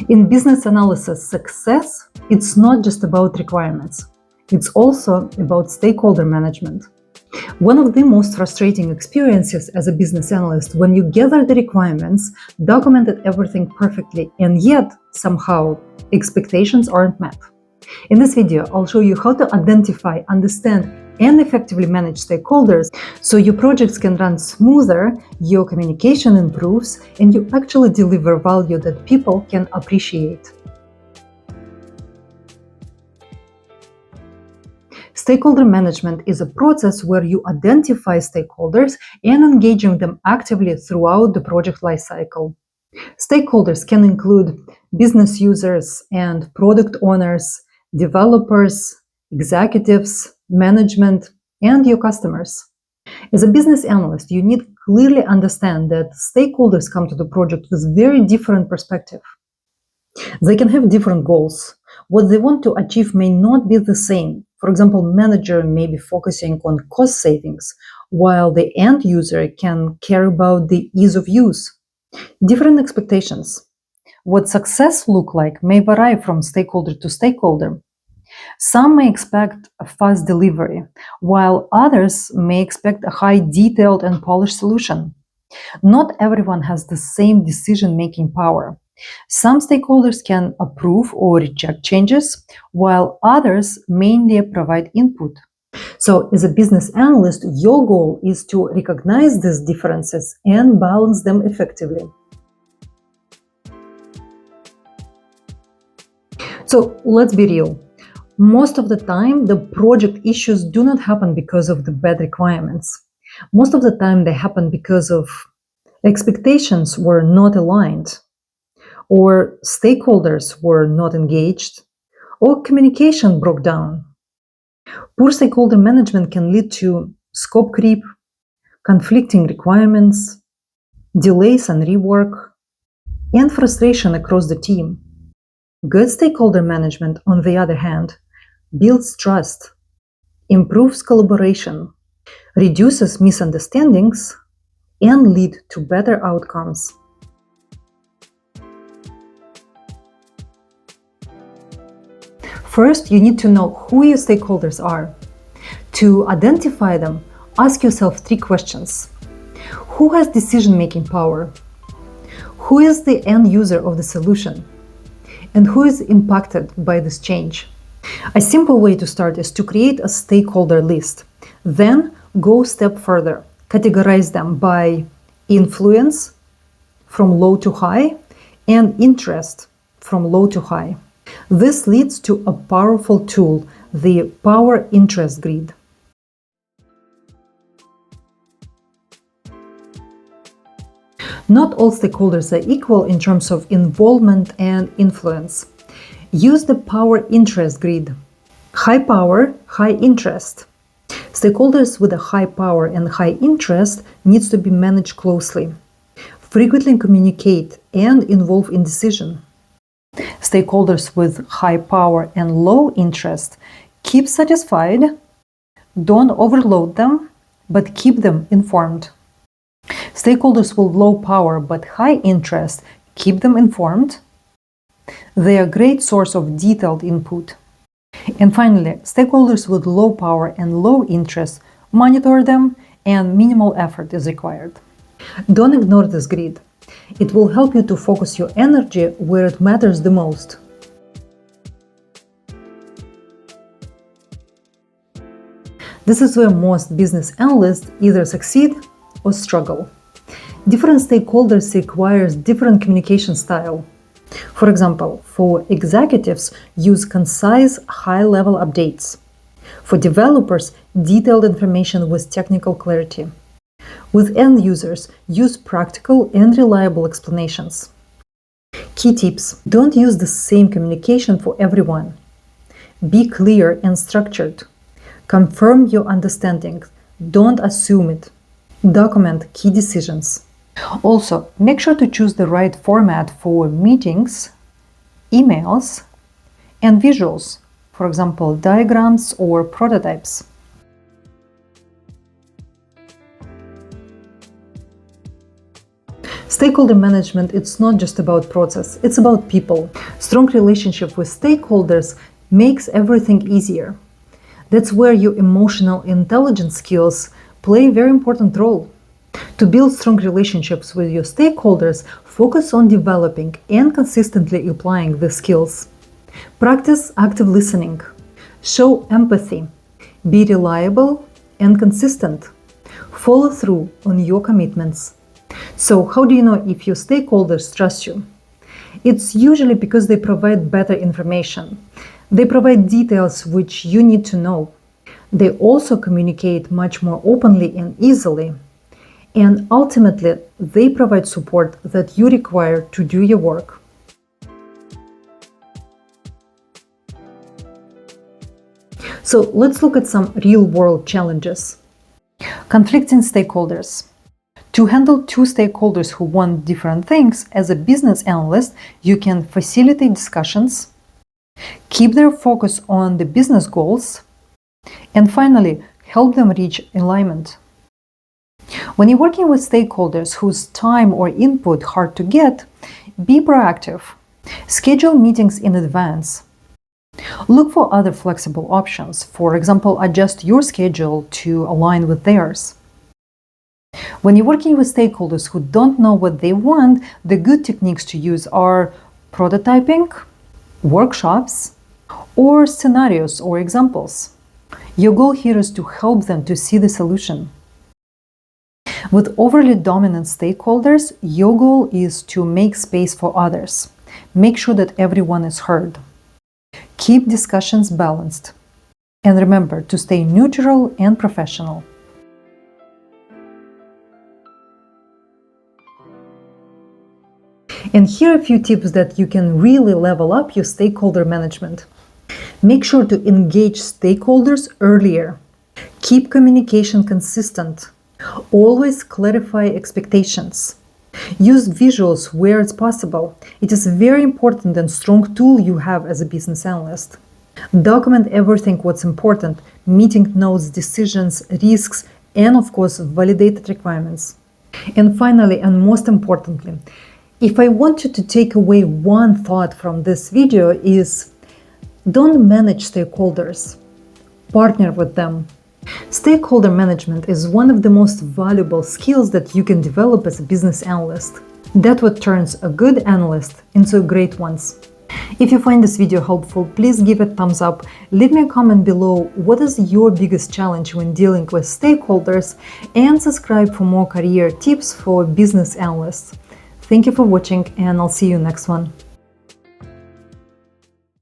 In business analysis, success, it's not just about requirements. It's also about stakeholder management. One of the most frustrating experiences as a business analyst when you gather the requirements, documented everything perfectly, and yet somehow expectations aren't met. In this video, I'll show you how to identify, understand, and effectively manage stakeholders so your projects can run smoother, your communication improves, and you actually deliver value that people can appreciate. Stakeholder management is a process where you identify stakeholders and engaging them actively throughout the project lifecycle. Stakeholders can include business users and product owners, developers, executives, management, and your customers. As a business analyst, you need to clearly understand that stakeholders come to the project with very different perspectives. They can have different goals. What they want to achieve may not be the same. For example, manager may be focusing on cost savings, while the end user can care about the ease of use. Different expectations. What success looks like may vary from stakeholder to stakeholder. Some may expect a fast delivery, while others may expect a high detailed and polished solution. Not everyone has the same decision-making power. Some stakeholders can approve or reject changes, while others mainly provide input. So, as a business analyst, your goal is to recognize these differences and balance them effectively. So, let's be real. Most of the time, the project issues do not happen because of the bad requirements. Most of the time, they happen because of expectations were not aligned, or stakeholders were not engaged, or communication broke down. Poor stakeholder management can lead to scope creep, conflicting requirements, delays and rework, and frustration across the team. Good stakeholder management, on the other hand, builds trust, improves collaboration, reduces misunderstandings, and lead to better outcomes. First, you need to know who your stakeholders are. To identify them, ask yourself 3 questions. Who has decision-making power? Who is the end user of the solution? And who is impacted by this change? A simple way to start is to create a stakeholder list. Then go a step further. Categorize them by influence, from low to high, and interest, from low to high. This leads to a powerful tool, the power interest grid. Not all stakeholders are equal in terms of involvement and influence. Use the power interest grid. High power, high interest. Stakeholders with a high power and high interest needs to be managed closely. Frequently communicate and involve in decision. Stakeholders with high power and low interest, keep satisfied, don't overload them, but keep them informed. Stakeholders with low power but high interest, keep them informed. They are a great source of detailed input. And finally, stakeholders with low power and low interest, monitor them, and minimal effort is required. Don't ignore this grid. It will help you to focus your energy where it matters the most. This is where most business analysts either succeed or struggle. Different stakeholders require different communication style. For example, for executives, use concise, high-level updates. For developers, detailed information with technical clarity. With end users, use practical and reliable explanations. Key tips: don't use the same communication for everyone. Be clear and structured. Confirm your understanding. Don't assume it. Document key decisions. Also, make sure to choose the right format for meetings, emails, and visuals, for example, diagrams or prototypes. Stakeholder management, it's not just about process, it's about people. Strong relationship with stakeholders makes everything easier. That's where your emotional intelligence skills play a very important role. To build strong relationships with your stakeholders, focus on developing and consistently applying the skills. Practice active listening. Show empathy. Be reliable and consistent. Follow through on your commitments. So, how do you know if your stakeholders trust you? It's usually because they provide better information. They provide details which you need to know. They also communicate much more openly and easily. And ultimately, they provide support that you require to do your work. So let's look at some real-world challenges. Conflicting stakeholders. To handle two stakeholders who want different things, as a business analyst, you can facilitate discussions, keep their focus on the business goals, and finally, help them reach alignment. When you're working with stakeholders whose time or input hard to get, be proactive. Schedule meetings in advance. Look for other flexible options. For example, adjust your schedule to align with theirs. When you're working with stakeholders who don't know what they want, the good techniques to use are prototyping, workshops, or scenarios or examples. Your goal here is to help them to see the solution. With overly dominant stakeholders, your goal is to make space for others. Make sure that everyone is heard. Keep discussions balanced. And remember to stay neutral and professional. And here are a few tips that you can really level up your stakeholder management. Make sure to engage stakeholders earlier. Keep communication consistent. Always clarify expectations. Use visuals where it's possible. It is a very important and strong tool you have as a business analyst. Document everything what's important, meeting notes, decisions, risks, and of course, validated requirements. And finally, and most importantly, if I want you to take away one thought from this video is, don't manage stakeholders, partner with them. Stakeholder management is one of the most valuable skills that you can develop as a business analyst. That's what turns a good analyst into a great one. If you find this video helpful, please give it a thumbs up. Leave me a comment below what is your biggest challenge when dealing with stakeholders, and subscribe for more career tips for business analysts. Thank you for watching, and I'll see you next one.